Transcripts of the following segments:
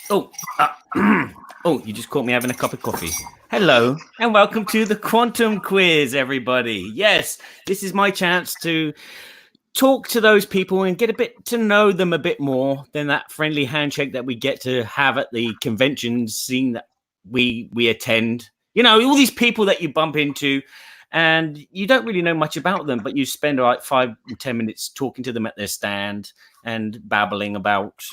Oh, oh, you just caught me having a cup of coffee. Hello, and welcome to the Quantum Quiz, everybody. Yes, this is my chance to talk to those people and get a bit to know them a bit more than that friendly handshake that we get to have at the conventions, seeing that we attend. You know, all these people that you bump into, and you don't really know much about them, but you spend like 5 or 10 minutes talking to them at their stand and babbling about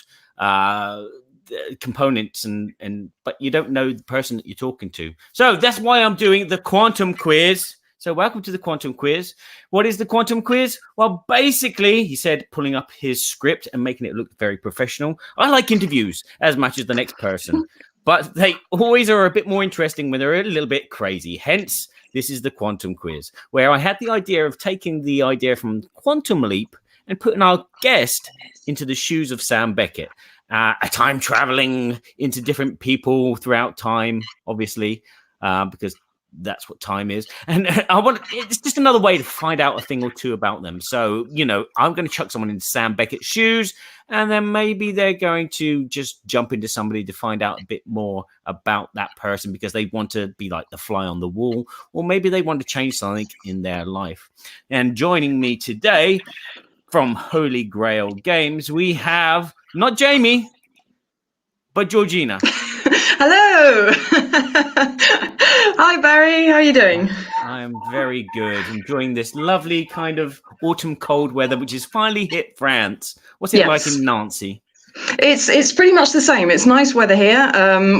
components and but you don't know the person that you're talking to. So that's why I'm doing the Quantum Quiz. So welcome to the Quantum Quiz. What is the Quantum Quiz? Well, basically, he said, pulling up his script and making it look very professional. I like interviews as much as the next person, but they always are a bit more interesting when they're a little bit crazy. Hence, this is the Quantum Quiz, where I had the idea of taking the idea from Quantum Leap and putting our guest into the shoes of Sam Beckett. A time traveling into different people throughout time, obviously, because that's what time is. And it's just another way to find out a thing or two about them. So, you know, I'm going to chuck someone into Sam Beckett's shoes, and then maybe they're going to just jump into somebody to find out a bit more about that person because they want to be like the fly on the wall, or maybe they want to change something in their life. And joining me today from Holy Grail Games, we have not Jamie, but Georgina. Hello. Hi, Barry. How are you doing? I am very good. Enjoying this lovely kind of autumn cold weather, which has finally hit France. What's it like in Nancy? It's pretty much the same. It's nice weather here.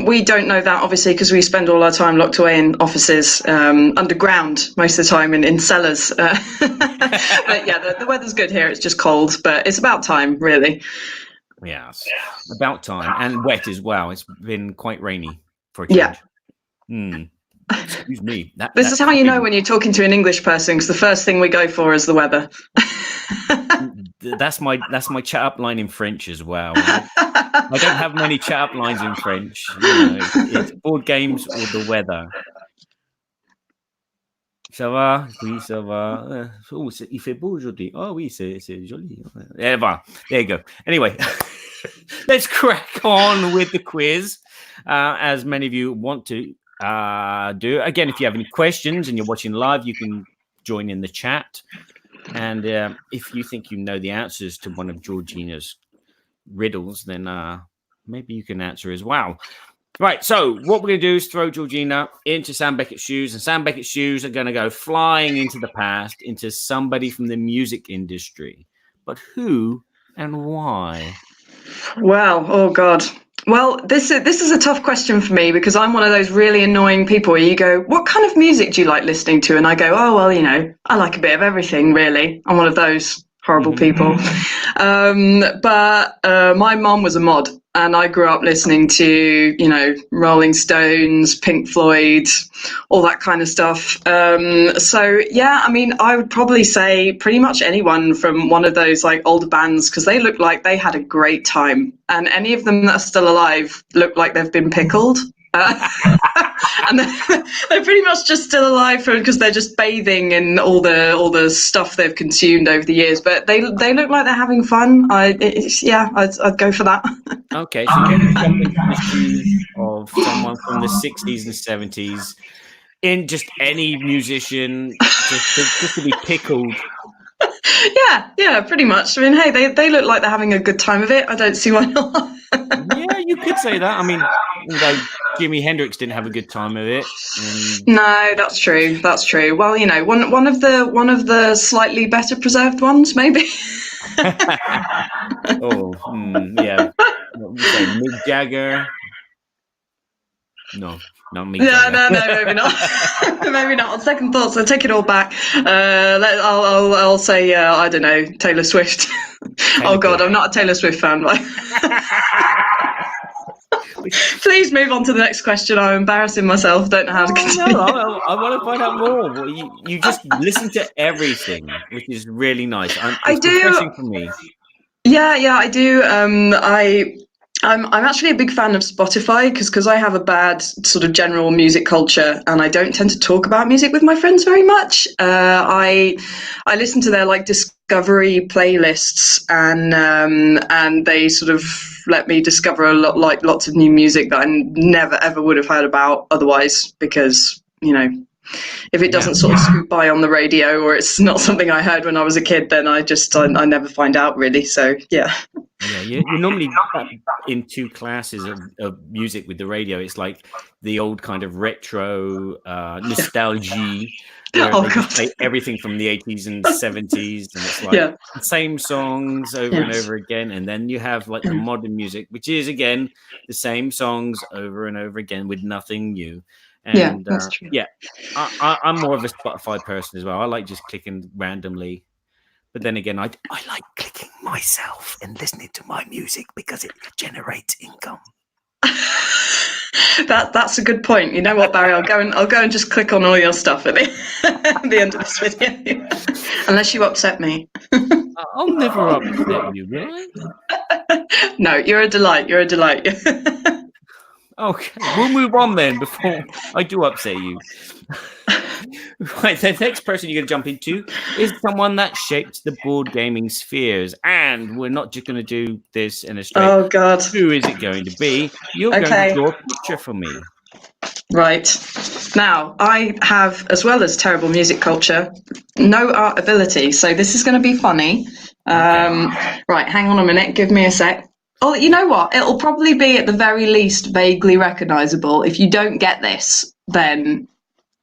We don't know that, obviously, because we spend all our time locked away in offices, underground most of the time, in cellars. But yeah, the weather's good here. It's just cold, but it's about time, really. Yes, about time, and wet as well. It's been quite rainy for a change. Yeah. Excuse me. This is how you know when you're talking to an English person, because the first thing we go for is the weather. That's my chat up line in French as well. I don't have many chat up lines in French. You know, it's board games or the weather. Ça va? Oui, ça va. Oh, il fait beau aujourd'hui. Oh oui, c'est joli. Yeah, voilà. There you go. Anyway, let's crack on with the quiz, as many of you want to do. Again, if you have any questions and you're watching live, you can join in the chat. And if you think you know the answers to one of Georgina's riddles, then maybe you can answer as well. Right, so what we're going to do is throw Georgina into Sam Beckett's shoes, and Sam Beckett's shoes are going to go flying into the past, into somebody from the music industry. But who and why? Well, oh God. Well, this is a tough question for me because I'm one of those really annoying people where you go, what kind of music do you like listening to? And I go, oh, well, you know, I like a bit of everything, really. I'm one of those horrible people. But my mom was a mod. And I grew up listening to, you know, Rolling Stones, Pink Floyd, all that kind of stuff. So, yeah, I mean, I would probably say pretty much anyone from one of those like older bands, because they look like they had a great time. And any of them that are still alive look like they've been pickled. And they're pretty much just still alive because they're just bathing in all the stuff they've consumed over the years. But they look like they're having fun. I'd go for that. Okay, so you're going to jump into the shoes of someone from the 60s and 70s, in just any musician, just to be pickled. Yeah, pretty much. I mean, hey, they look like they're having a good time of it. I don't see why not. Yeah, you could say that. I mean, although Jimi Hendrix didn't have a good time of it. No, that's true. That's true. Well, you know, one of the slightly better preserved ones, maybe. Yeah. What would you say, Mick Jagger? No, not Mick Jagger. No, maybe not. Maybe not. On second thoughts, I'll take it all back. I'll say, I don't know, Taylor Swift. Oh God, I'm not a Taylor Swift fan. Please move on to the next question. I'm embarrassing myself. Don't know how to continue. No, I want to find out more. Well, you just listen to everything, which is really nice. It's refreshing for me. Yeah, I do. I'm actually a big fan of Spotify because I have a bad sort of general music culture, and I don't tend to talk about music with my friends very much. I listen to their like discovery playlists, and they sort of let me discover lots of new music that I never ever would have heard about otherwise, because if it doesn't sort of scoot by on the radio, or it's not something I heard when I was a kid, then I never find out really. So yeah. Yeah, you're normally in two classes of music with the radio. It's like the old kind of retro nostalgia, where they just play everything from the 80s and 70s, and it's like the same songs over and over again. And then you have like the modern music, which is again the same songs over and over again with nothing new. And that's true. I'm more of a Spotify person as well. I like just clicking randomly. But then again, I like clicking myself and listening to my music because it generates income. That's a good point. You know what, Barry? I'll go and just click on all your stuff at the end of this video, unless you upset me. I'll never upset you, will I? No, you're a delight. You're a delight. Okay, we'll move on then before I do upset you. Right, the next person you're going to jump into is someone that shaped the board gaming spheres. And we're not just going to do this in a straight. Oh, God. Who is it going to be? You're going to draw a picture for me. Right. Now, I have, as well as terrible music culture, no art ability. So this is going to be funny. Right, hang on a minute. Give me a sec. Oh, you know what? It'll probably be at the very least vaguely recognizable. If you don't get this, then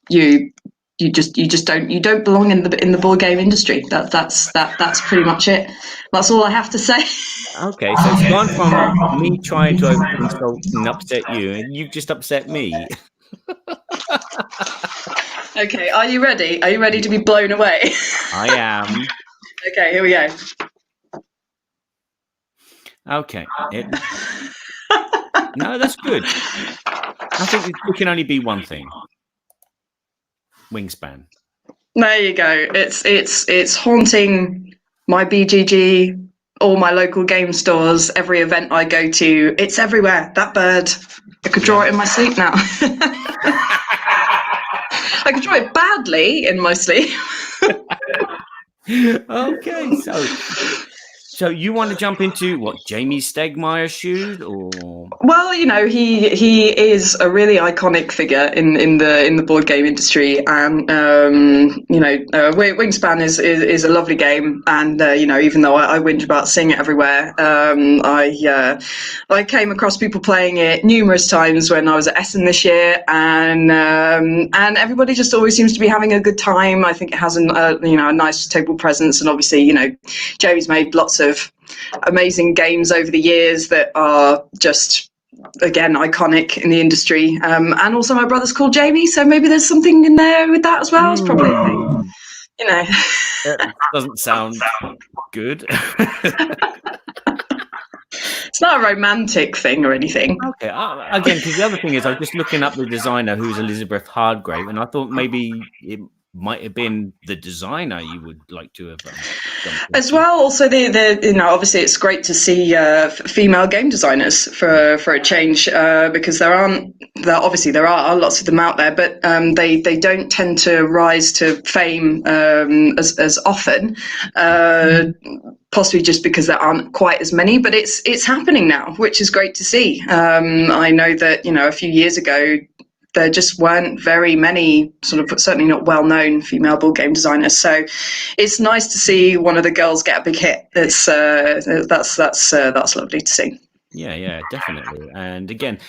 you don't belong in the board game industry. That's pretty much it. That's all I have to say. Okay, so it's gone from me trying to insult and upset you, and you've just upset me. Okay, are you ready? Are you ready to be blown away? I am. Okay, here we go. Okay. No, that's good. I think it can only be one thing. Wingspan. There you go. It's haunting my BGG, all my local game stores, every event I go to. It's everywhere. That bird. I could draw it in my sleep now. I could draw it badly in my sleep. Okay, so you want to jump into what, Jamie Stegmaier's shoes, or? Well, he is a really iconic figure in the board game industry, and Wingspan is a lovely game, and even though I whinge about seeing it everywhere, I came across people playing it numerous times when I was at Essen this year, and everybody just always seems to be having a good time. I think it has a nice table presence, and obviously Jamie's made lots of amazing games over the years that are just, again, iconic in the industry. And also my brother's called Jamie, so maybe there's something in there with that as well. It's probably, That doesn't sound good. It's not a romantic thing or anything. Okay, again, because the other thing is I was just looking up the designer, who's Elizabeth Hardgrave, and I thought maybe it might have been the designer you would like to have as well. Also, obviously it's great to see female game designers for a change, because there are lots of them out there, but they don't tend to rise to fame as often, possibly just because there aren't quite as many, but it's happening now, which is great to see. I know that a few years ago there just weren't very many, certainly not well-known female board game designers. So it's nice to see one of the girls get a big hit. That's lovely to see. Yeah, definitely. And again,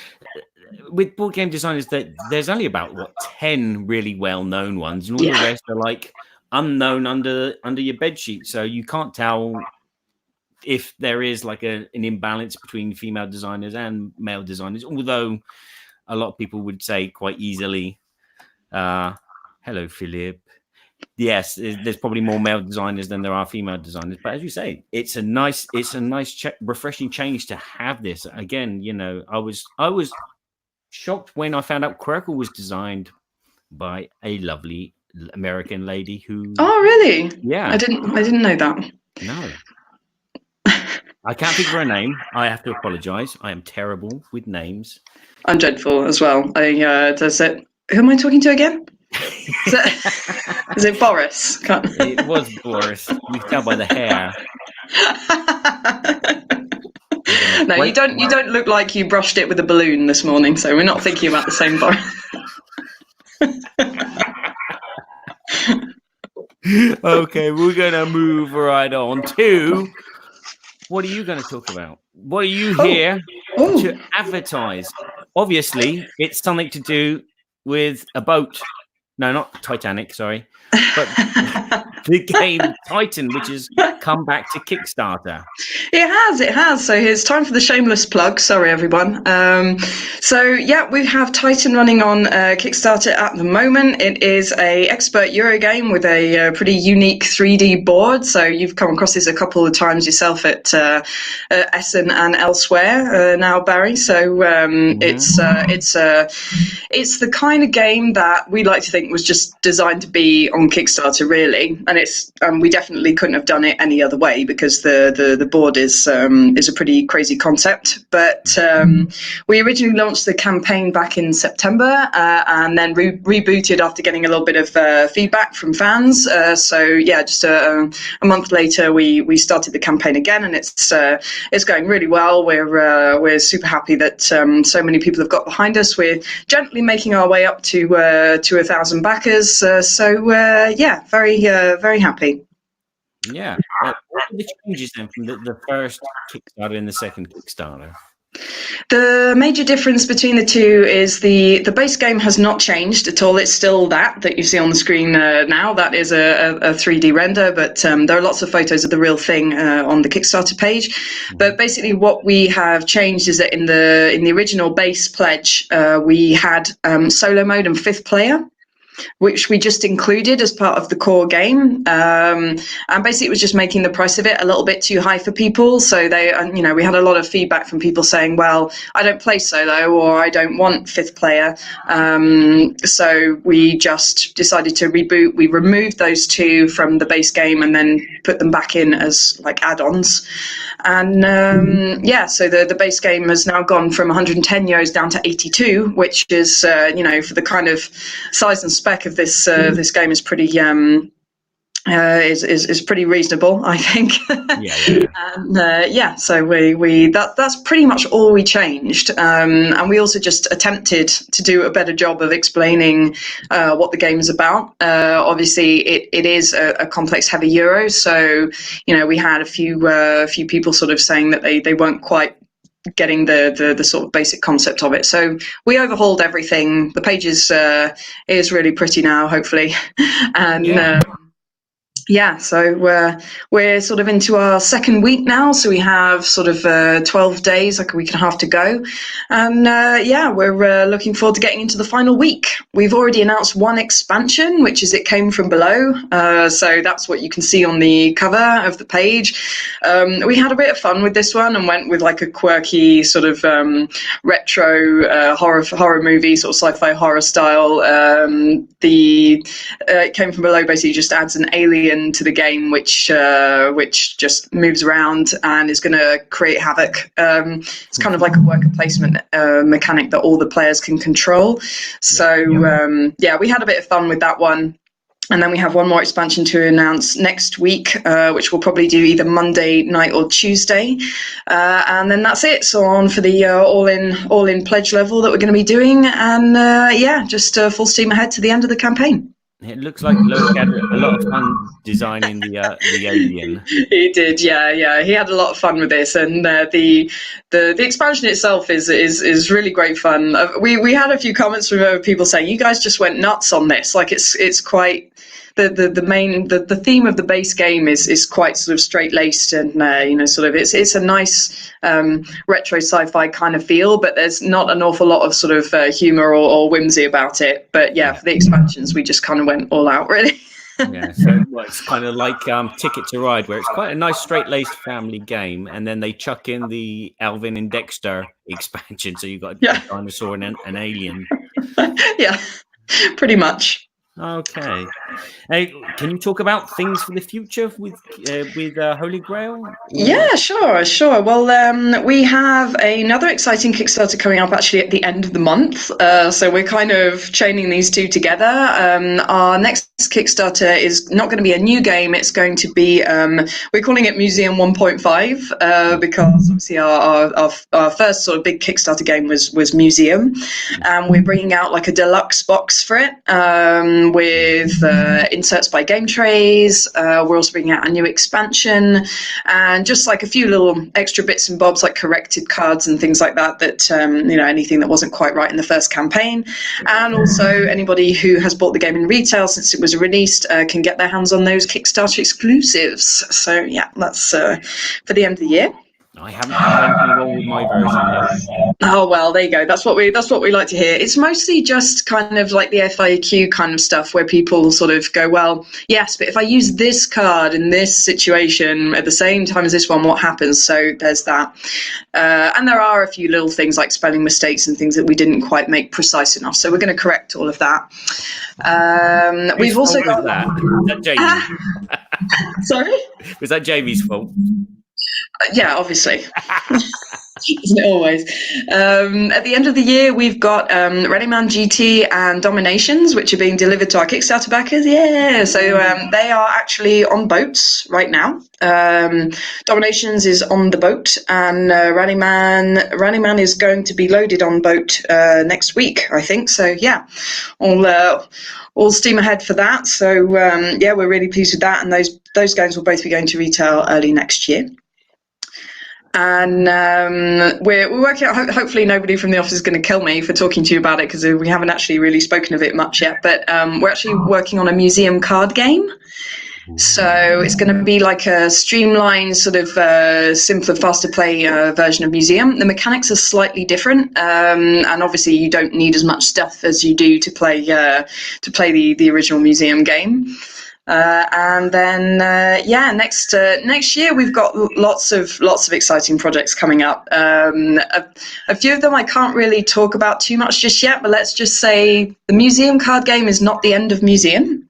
with board game designers, there's only about 10 really well-known ones, and all the rest are like unknown under your bedsheet. So you can't tell if there is like an imbalance between female designers and male designers, although a lot of people would say quite easily, hello, Philip. Yes, there's probably more male designers than there are female designers. But as you say, it's a nice refreshing change to have this. Again, I was shocked when I found out Quirkle was designed by a lovely American lady who. Oh, really? Yeah. I didn't know that. No. I can't think of her name. I have to apologise. I am terrible with names. I'm dreadful as well. Who am I talking to again? Is it Boris? It was Boris. You can tell by the hair. No, you don't. You don't look like you brushed it with a balloon this morning. So we're not thinking about the same Boris. Okay, we're gonna move right on to what are you going to talk about? What are you here to advertise? Obviously, it's something to do with a boat. No, not Titanic, sorry. But the game Titan, which has come back to Kickstarter. It has. So it's time for the shameless plug. Sorry, everyone. We have Titan running on Kickstarter at the moment. It is a expert Euro game with a pretty unique 3D board. So you've come across this a couple of times yourself at Essen and elsewhere now, Barry. So it's the kind of game that we like to think was just designed to be on Kickstarter, really. And we definitely couldn't have done it any other way because the board is a pretty crazy concept. But we originally launched the campaign back in September and then rebooted after getting a little bit of feedback from fans. Just a month later, we started the campaign again, and it's going really well. We're super happy that so many people have got behind us. We're gently making our way up to 1,000 backers. Very happy. Yeah. What are the changes then from the first Kickstarter and the second Kickstarter? The major difference between the two is the base game has not changed at all. It's still that you see on the screen now. That is a 3D render, but there are lots of photos of the real thing on the Kickstarter page. Mm-hmm. But basically what we have changed is that in the original base pledge, we had solo mode and 5th player, which we just included as part of the core game. And basically it was just making the price of it a little bit too high for people. So we had a lot of feedback from people saying, well, I don't play solo or I don't want 5th player. So we just decided to reboot. We removed those two from the base game and then put them back in as like add-ons. And so the base game has now gone from 110 euros down to 82, which is, for the kind of size and spec of this game is pretty is pretty reasonable, I think. So that's pretty much all we changed, and we also just attempted to do a better job of explaining what the game is about. Obviously, it is a complex, heavy Euro, so we had a few people sort of saying that they weren't quite getting the sort of basic concept of it. So we overhauled everything. The page is really pretty now, hopefully. And so we're sort of into our second week now. So we have sort of 12 days, like a week and a half to go. And we're looking forward to getting into the final week. We've already announced one expansion, which is It Came From Below. So that's what you can see on the cover of the page. We had a bit of fun with this one and went with like a quirky sort of retro horror movie, sort of sci-fi horror style. It Came From Below basically just adds an alien to the game, which just moves around and is going to create havoc. It's kind of like a worker placement mechanic that all the players can control. So we had a bit of fun with that one. And then we have one more expansion to announce next week, which we'll probably do either Monday night or Tuesday. And then that's it. So on for the all-in pledge level that we're going to be doing. And just full steam ahead to the end of the campaign. It looks like Logan had a lot of fun designing the alien. He did, yeah. He had a lot of fun with this, and the expansion itself is really great fun. We had a few comments from people saying, "You guys just went nuts on this." Like it's quite. The theme of the base game is quite sort of straight-laced and it's a nice retro sci-fi kind of feel, but there's not an awful lot of sort of humor or whimsy about it. But for the expansions we just kind of went all out, really. It's kind of like Ticket to Ride, where it's quite a nice straight-laced family game, and then they chuck in the Alvin and Dexter expansion, so you've got a dinosaur and an alien. Yeah, pretty much. Okay. Hey, can you talk about things for the future with Holy Grail? Yeah, sure. Well, we have another exciting Kickstarter coming up actually at the end of the month. So we're kind of chaining these two together. Our next Kickstarter is not going to be a new game. It's going to be, we're calling it Museum 1.5 because obviously our first sort of big Kickstarter game was Museum. And we're bringing out like a deluxe box for it with inserts by Game Trays. We're also bringing out a new expansion and just like a few little extra bits and bobs like corrected cards and things like that, anything that wasn't quite right in the first campaign. And also anybody who has bought the game in retail since it was released can get their hands on those Kickstarter exclusives. So yeah, that's for the end of the year. I haven't had anything wrong with my version yet. Oh well, there you go. That's what we like to hear. It's mostly just kind of like the FAQ kind of stuff where people sort of go, well, yes, but if I use this card in this situation at the same time as this one, what happens? So there's that. And there are a few little things like spelling mistakes and things that we didn't quite make precise enough. So we're going to correct all of that. We've also got that. Was that Jamie? Sorry? Was that Jamie's fault? Yeah, obviously. Isn't it always? At the end of the year, we've got Rallyman GT and Dominations, which are being delivered to our Kickstarter backers. Yeah, so they are actually on boats right now. Dominations is on the boat, and Rallyman is going to be loaded on boat next week, I think. So yeah, all steam ahead for that. So yeah, we're really pleased with that, and those games will both be going to retail early next year. And we're working out, hopefully nobody from the office is going to kill me for talking to you about it because we haven't actually really spoken of it much yet, but we're actually working on a museum card game. So it's going to be like a streamlined sort of simpler, faster play version of Museum. The mechanics are slightly different, and obviously you don't need as much stuff as you do to play the original Museum game. And then next year we've got lots of exciting projects coming up. A few of them I can't really talk about too much just yet, but let's just say the Museum card game is not the end of Museum,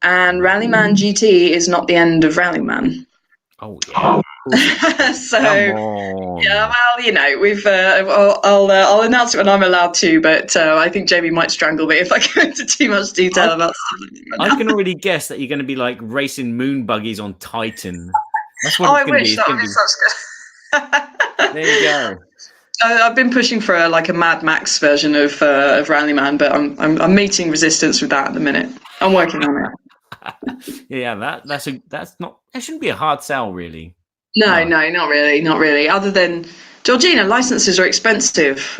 and Rallyman GT is not the end of Rallyman. Oh yeah. So yeah, well, we've I'll announce it when I'm allowed to, but I think Jamie might strangle me if I go into too much detail about something. I can already guess that you're going to be like racing moon buggies on Titan. That's what I it's going wish to be. That would be such good. There you go. I've been pushing for a Mad Max version of Rallyman, but I'm meeting resistance with that at the minute. I'm working on it. Yeah, that shouldn't be a hard sell, really. No, not really. Other than Georgina, licenses are expensive.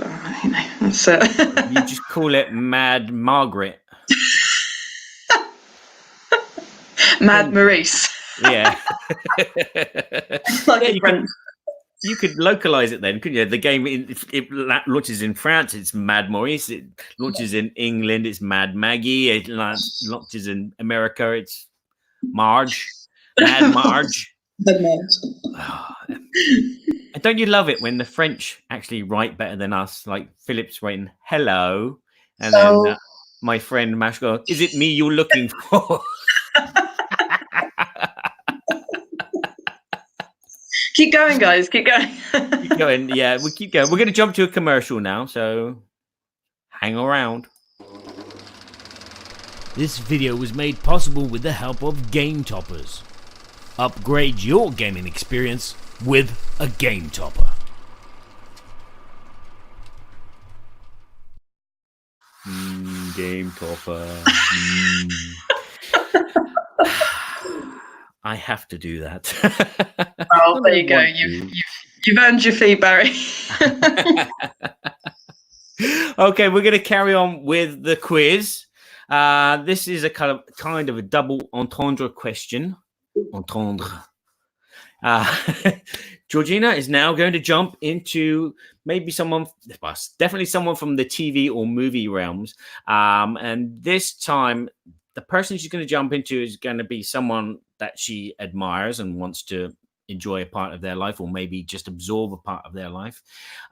That's You just call it Mad Margaret. Mad Maurice. Yeah. You could localize it then, couldn't you? The game, it launches in France, it's Mad Maurice. It launches in England, it's Mad Maggie. It launches in America, it's Marge. Mad Marge. Oh, and don't you love it when the French actually write better than us? Like Philip's writing hello, and then my friend Mash goes, "Is it me you're looking for?" Keep going, guys. Keep going. Keep going. Yeah, we keep going. We're going to jump to a commercial now, so hang around. This video was made possible with the help of Game Toppers. Upgrade your gaming experience with a Game Topper. Game Topper. I have to do that. Well, there you go. You've earned your fee, Barry. Okay, we're going to carry on with the quiz. This is a kind of a double entendre question. Entendre. Georgina is now going to jump into maybe definitely someone from the TV or movie realms. And this time, the person she's going to jump into is going to be someone that she admires and wants to enjoy a part of their life, or maybe just absorb a part of their life.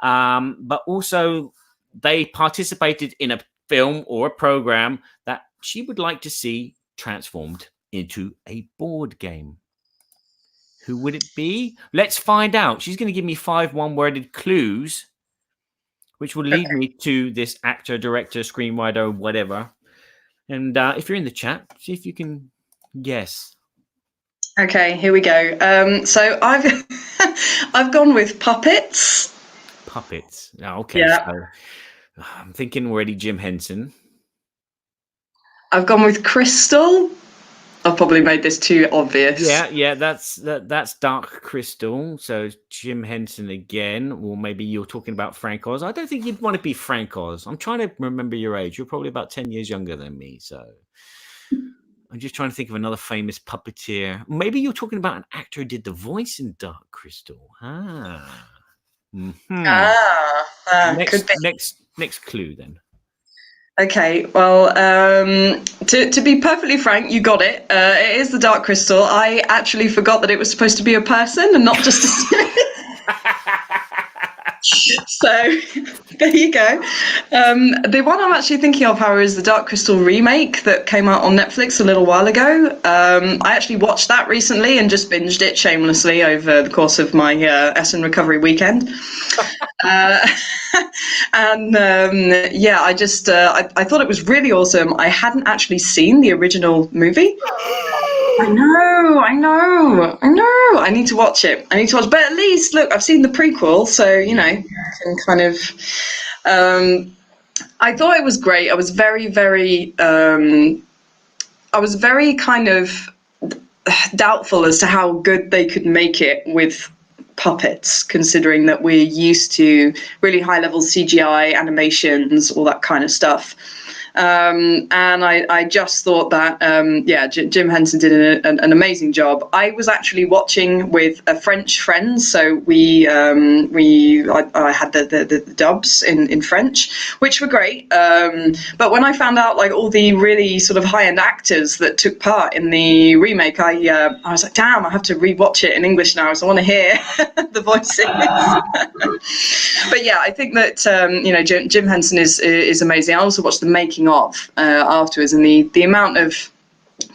But also, they participated in a film or a program that she would like to see transformed into a board game. Who would it be? Let's find out. She's going to give me 5 one-worded clues, which will lead me to this actor, director, screenwriter, whatever. And if you're in the chat, see if you can guess. Okay, here we go. So I've I've gone with puppets. Puppets. Okay, Yeah. so I'm thinking already Jim Henson. I've gone with crystal. I've probably made this too obvious. Yeah, that's Dark Crystal. So Jim Henson again, or maybe you're talking about Frank Oz. I don't think you'd want to be Frank Oz. I'm trying to remember your age. You're probably about 10 years younger than me, so I'm just trying to think of another famous puppeteer. Maybe you're talking about an actor who did the voice in Dark Crystal. Mm-hmm. Could be. Next clue then. Okay, well, to be perfectly frank, you got it. It is the Dark Crystal. I actually forgot that it was supposed to be a person and not just a spirit. So there you go. The one I'm actually thinking of, however, is the Dark Crystal remake that came out on Netflix a little while ago. I actually watched that recently and just binged it shamelessly over the course of my Essen recovery weekend. And yeah, I just I thought it was really awesome. I hadn't actually seen the original movie. I know. I need to watch it. But at least, look, I've seen the prequel, so you know, I can kind of. I thought it was great. I was very kind of doubtful as to how good they could make it with puppets, considering that we're used to really high level CGI animations, all that kind of stuff. And I just thought that, Jim Henson did an amazing job. I was actually watching with a French friend, so I had the dubs in French, which were great. But when I found out like all the really sort of high-end actors that took part in the remake, I was like, damn, I have to rewatch it in English now, so I want to hear the voices. But yeah, I think that Jim Henson is amazing. I also watched the making of afterwards, and the amount of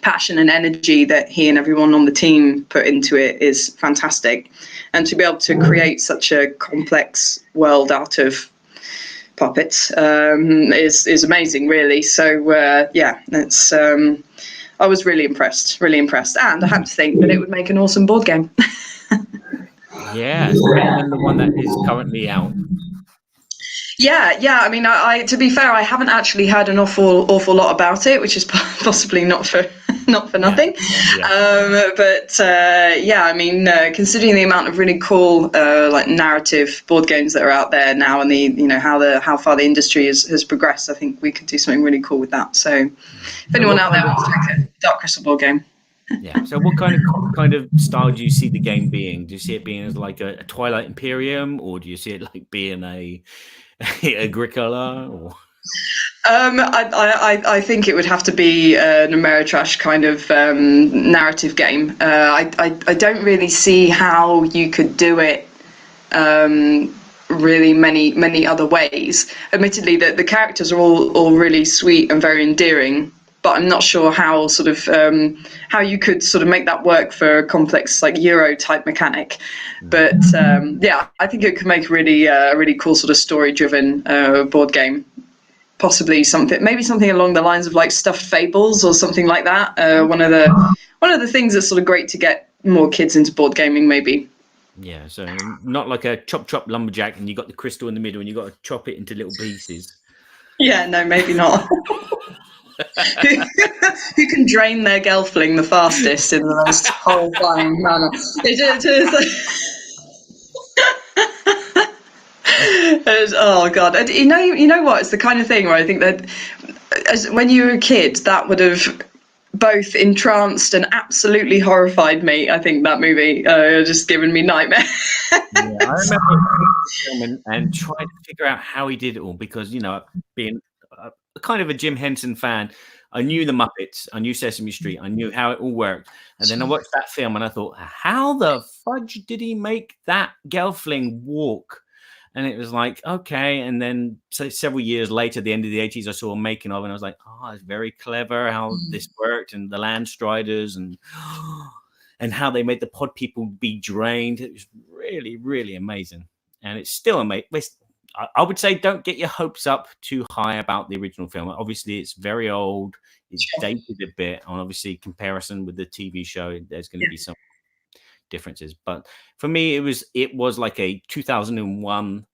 passion and energy that he and everyone on the team put into it is fantastic. And to be able to create such a complex world out of puppets is amazing, really. So it's I was really impressed, and I have to think that it would make an awesome board game. Yeah, it's better than the one that is currently out. Yeah. I mean, I to be fair, I haven't actually heard an awful lot about it, which is possibly not for nothing. Yeah. I mean, considering the amount of really cool like narrative board games that are out there now, and how far the industry has progressed, I think we could do something really cool with that. So, if anyone out there wants to make a Dark Crystal board game. Yeah. So what kind of style do you see the game being? Do you see it being as like a Twilight Imperium, or do you see it like being a Agricola? Or I think it would have to be an Ameritrash kind of narrative game. I don't really see how you could do it really many other ways. Admittedly, the characters are all really sweet and very endearing, but I'm not sure how how you could sort of make that work for a complex like Euro type mechanic. But I think it could make a really cool sort of story driven board game. Possibly maybe something along the lines of like Stuffed Fables or something like that. One of the things that's sort of great to get more kids into board gaming, maybe. Yeah, so not like a chop lumberjack, and you got the crystal in the middle, and you got to chop it into little pieces. Yeah, no, maybe not. Who can drain their gelfling the fastest in the most horrifying manner? Oh god! And you know what? It's the kind of thing where I think that when you were a kid, that would have both entranced and absolutely horrified me. I think that movie just given me nightmares. Yeah, I remember and trying to figure out how he did it all, because being kind of a Jim Henson fan, I knew the Muppets, I knew Sesame Street, I knew how it all worked, and then I watched that film and I thought, how the fudge did he make that gelfling walk? And it was like, okay. And then several years later, the end of the 80s, I saw a making of, and I was like, oh, it's very clever how this worked, and the Land Striders, and how they made the pod people be drained. It was really, really amazing. And it's still amazing. I would say don't get your hopes up too high about the original film. Obviously, it's very old. It's dated a bit. And obviously, comparison with the TV show, there's going to be some differences. But for me, it was like a 2001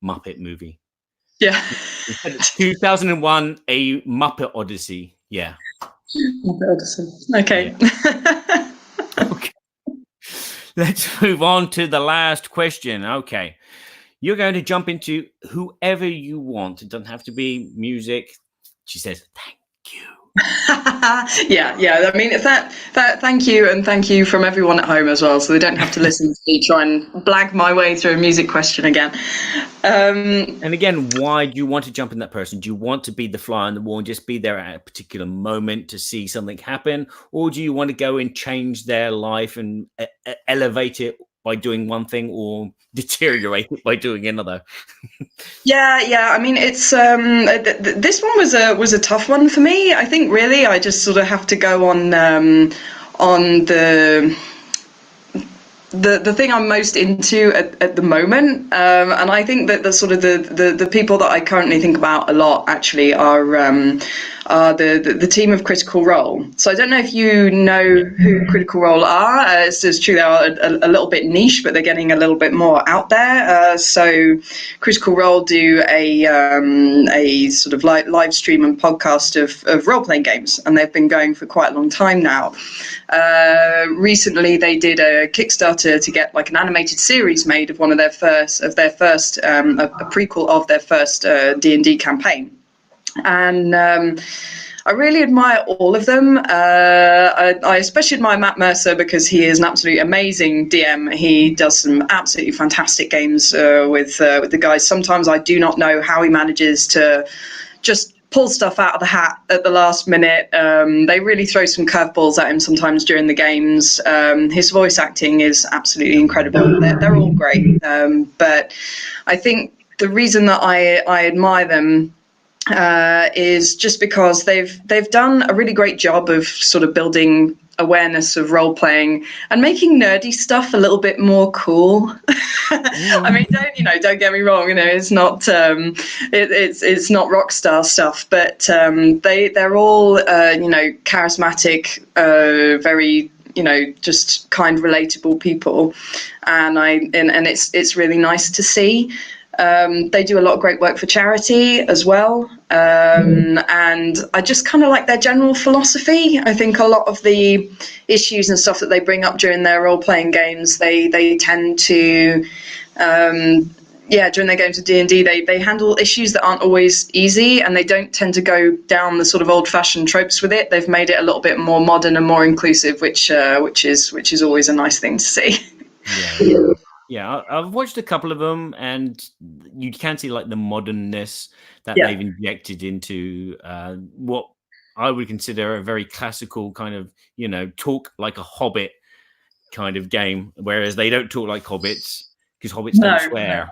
Muppet movie. Yeah. 2001, a Muppet Odyssey. Yeah. Muppet Odyssey. Okay. Yeah. Okay. Let's move on to the last question. Okay. You're going to jump into whoever you want. It doesn't have to be music. She says, thank you. Yeah. I mean, thank you, and thank you from everyone at home as well, so they don't have to listen to me try and blag my way through a music question again. And again, why do you want to jump in that person? Do you want to be the fly on the wall and just be there at a particular moment to see something happen, or do you want to go and change their life and elevate it by doing one thing, or deteriorate it by doing another? Yeah. I mean, it's this one was a tough one for me. I think really I just sort of have to go on the thing I'm most into at the moment, and I think that the sort of the people that I currently think about a lot actually are the team of Critical Role. So I don't know if you know who Critical Role are. It's true they are a little bit niche, but they're getting a little bit more out there. So Critical Role do a sort of live stream and podcast of role-playing games, and they've been going for quite a long time now. Recently they did a Kickstarter to get like an animated series made of one of their first a prequel of their first D&D campaign. And I really admire all of them. I especially admire Matt Mercer because he is an absolutely amazing DM. He does some absolutely fantastic games with the guys. Sometimes I do not know how he manages to just pull stuff out of the hat at the last minute. They really throw some curveballs at him sometimes during the games. His voice acting is absolutely incredible. They're all great. But I think the reason that I admire them is just because they've done a really great job of sort of building awareness of role playing and making nerdy stuff a little bit more cool. I mean, don't get me wrong, it's not it's not rock star stuff, but they're all charismatic, very just kind, relatable people, and it's really nice to see. They do a lot of great work for charity as well. And I just kind of like their general philosophy. I think a lot of the issues and stuff that they bring up during their role-playing games, they tend to, during their games of D&D, they handle issues that aren't always easy, and they don't tend to go down the sort of old-fashioned tropes with it. They've made it a little bit more modern and more inclusive, which is always a nice thing to see. Yeah. Yeah, I've watched a couple of them, and you can see like the modernness that they've injected into what I would consider a very classical kind of, talk like a hobbit kind of game, whereas they don't talk like hobbits because hobbits don't swear.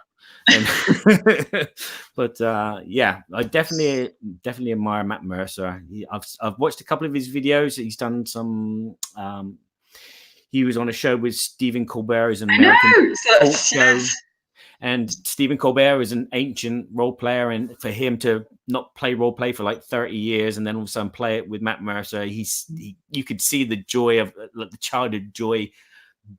No. But I definitely admire Matt Mercer. I've watched a couple of his videos. He's done some. He was on a show with Stephen Colbert, as an American talk show. And Stephen Colbert is an ancient role player, and for him to not play role play for like 30 years and then all of a sudden play it with Matt Mercer, you could see the joy of the childhood joy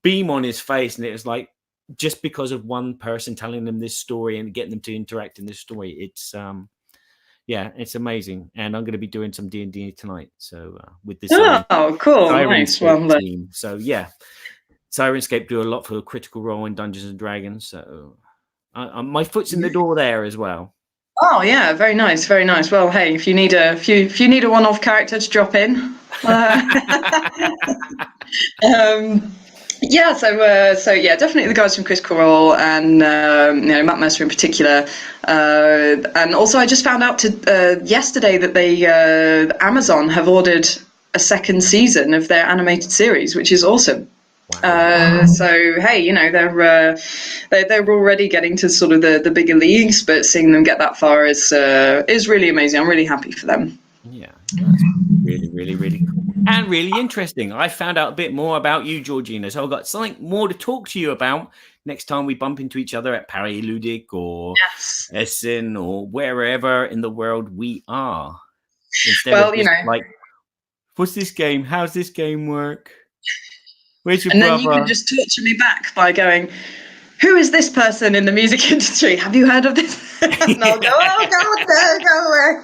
beam on his face, and it was like just because of one person telling them this story and getting them to interact in this story, it's it's amazing. And I'm going to be doing some D&D tonight. So with this, cool, nice. Team. So Sirenscape do a lot for Critical Role in Dungeons and Dragons. So my foot's in the door there as well. Oh yeah, very nice, very nice. Well, hey, if you need a one-off character to drop in, definitely the guys from Critical Role, and Matt Mercer in particular, and also I just found out yesterday that they Amazon have ordered a second season of their animated series, which is awesome. Wow. So hey, you know, they're already getting to sort of the bigger leagues, but seeing them get that far is really amazing. I'm really happy for them. Yeah, that's really, really, really cool and really interesting. I found out a bit more about you, Georgina, so I've got something more to talk to you about next time we bump into each other at Paris Ludic or Yes. Essen or wherever in the world we are. Instead Well, of you just know, like, what's this game? How's this game work? Where's your and then you can brother? just torture me back by going, "Who is this person in the music industry? Have you heard of this?" And I'll go, "Oh God, no, go away."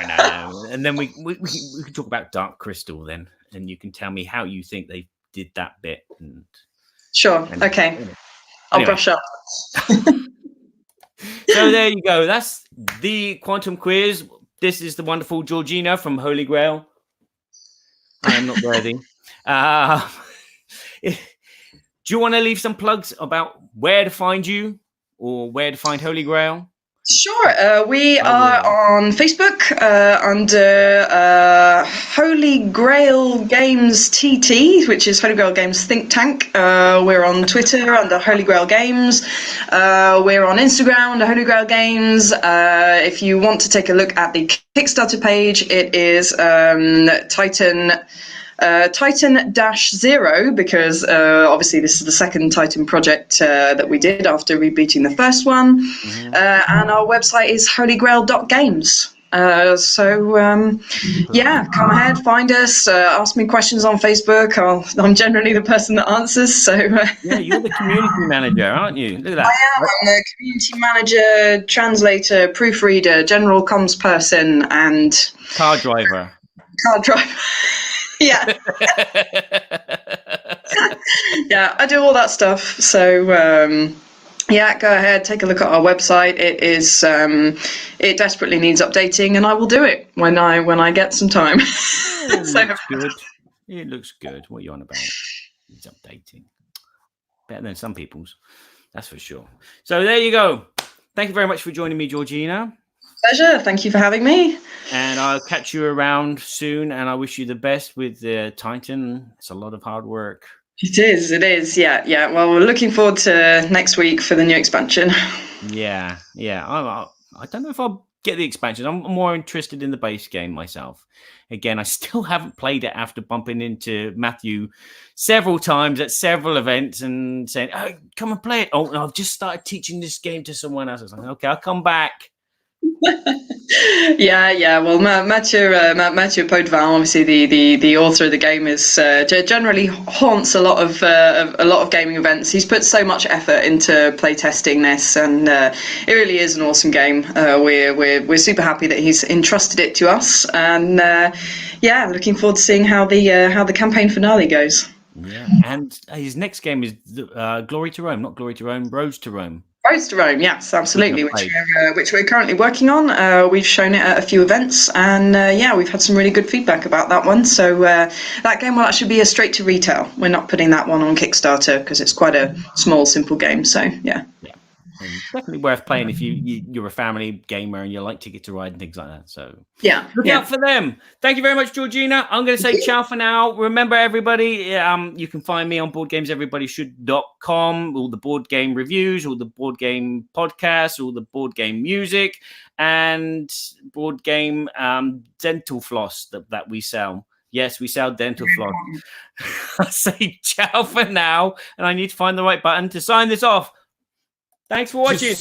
No. And then we can talk about Dark Crystal then, and you can tell me how you think they did that bit. Sure. Okay. I'll brush up. So there you go. That's the Quantum Quiz. This is the wonderful Georgina from Holy Grail. I am not worthy. Do you want to leave some plugs about where to find you or where to find Holy Grail? Sure. We are on Facebook under Holy Grail Games TT, which is Holy Grail Games Think Tank. We're on Twitter under Holy Grail Games. We're on Instagram under Holy Grail Games. If you want to take a look at the Kickstarter page, it is Titan-0, because obviously this is the second Titan project that we did after rebooting the first one. And our website is holygrail.games. Yeah, come ahead, find us, ask me questions on Facebook. I'm generally the person that answers. So yeah, you're the community manager, aren't you? Look at that. I am. I'm the community manager, translator, proofreader, general comms person, and car driver. Yeah. Yeah, I do all that stuff. So yeah, go ahead, take a look at our website. It is it desperately needs updating, and I will do it when I get some time. It looks good. It looks good. What are you on about? It's updating. Better than some people's. That's for sure. So there you go. Thank you very much for joining me, Georgina. Pleasure. Thank you for having me. And I'll catch you around soon. And I wish you the best with the Titan. It's a lot of hard work. It is. Yeah. Well, we're looking forward to next week for the new expansion. Yeah. I don't know if I'll get the expansion. I'm more interested in the base game myself. Again, I still haven't played it after bumping into Matthew several times at several events and saying, "Oh, come and play it." Oh, I've just started teaching this game to someone else. I was like, "Okay, I'll come back." Yeah. Well, Mathieu Potvin, obviously the author of the game, is generally haunts a lot of gaming events. He's put so much effort into playtesting this, and it really is an awesome game. We're super happy that he's entrusted it to us, and yeah, looking forward to seeing how the campaign finale goes. Yeah, and his next game is Glory to Rome, not Glory to Rome, Road to Rome. Road to Rome, yes, absolutely, which we're currently working on. We've shown it at a few events, and yeah, we've had some really good feedback about that one. So that game will actually be a straight to retail. We're not putting that one on Kickstarter because it's quite a small, simple game. So yeah. And definitely worth playing if you're a family gamer and you like Ticket to Ride and things like that. So yeah, look out for them. Thank you very much, Georgina. I'm going to say ciao for now. Remember, everybody, you can find me on BoardGamesEverybodyShould.com. All the board game reviews, all the board game podcasts, all the board game music, and board game dental floss that we sell. Yes, we sell dental floss. I say ciao for now, and I need to find the right button to sign this off. Thanks for watching.